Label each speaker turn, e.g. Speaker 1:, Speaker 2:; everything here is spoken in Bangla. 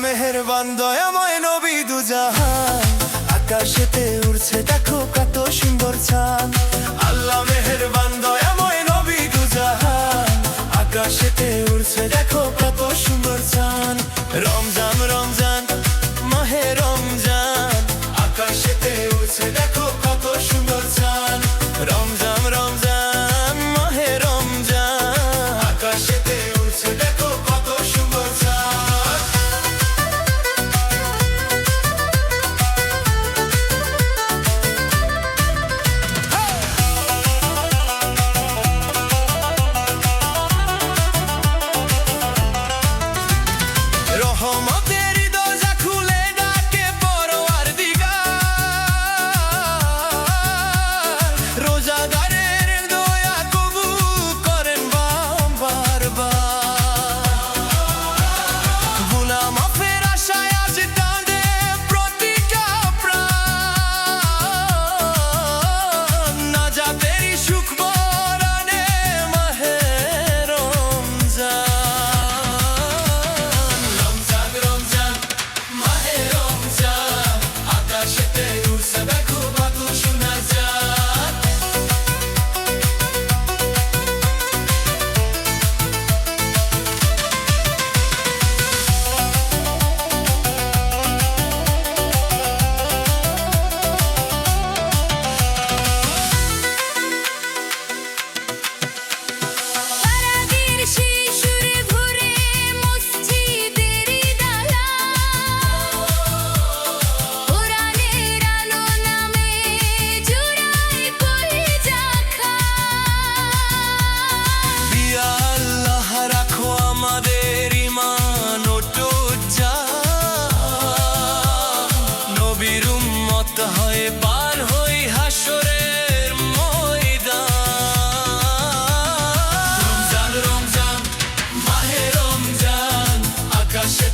Speaker 1: মেহেরবান দয়াময় নবী দুজাহান, আকাশেতে উড়ছে দেখো কত সুন্দর চাঁদ। আল্লাহ মেহেরবান দয়াময় নবী দুজাহান, আকাশেতে উড়ছে দেখো কত সুন্দর চাঁদ। রমজান রমজান মাহে রমজান, আকাশেতে উড়ছে দেখো কত সুন্দর চাঁদ। রমজান রমজান মাহে রমজান, আকাশেতে উড়ছে দেখো কত সুন্দর চাঁদ। রহমতের দরজা খুলে ডাকে পরওয়ারদিগার, রোজাদারের দয়া কবুল করেন বারবার। গুনাহ মাফের আশায় আজ কাঁদে প্রতিটা প্রাণ, নাজাতেরই সুখ বরণে মাহে রমজান। রমজান রমজান মাহে রমজান, আকাশেতে উড়ছে দেখো কত সুন্দর চাঁদ।
Speaker 2: তারাবীর শিশুরে ভরে মসজিদের দালান, কোরআনের আলো নামে জুড়ায় কলিজা খান।
Speaker 1: ইয়া আল্লাহ রাখো আমাদের ঈমান অটুট জান, নবীর উম্মত হয়ে পার হই হাসরের ময়দান। রমজান রমজান মাহে রমজান, আকাশে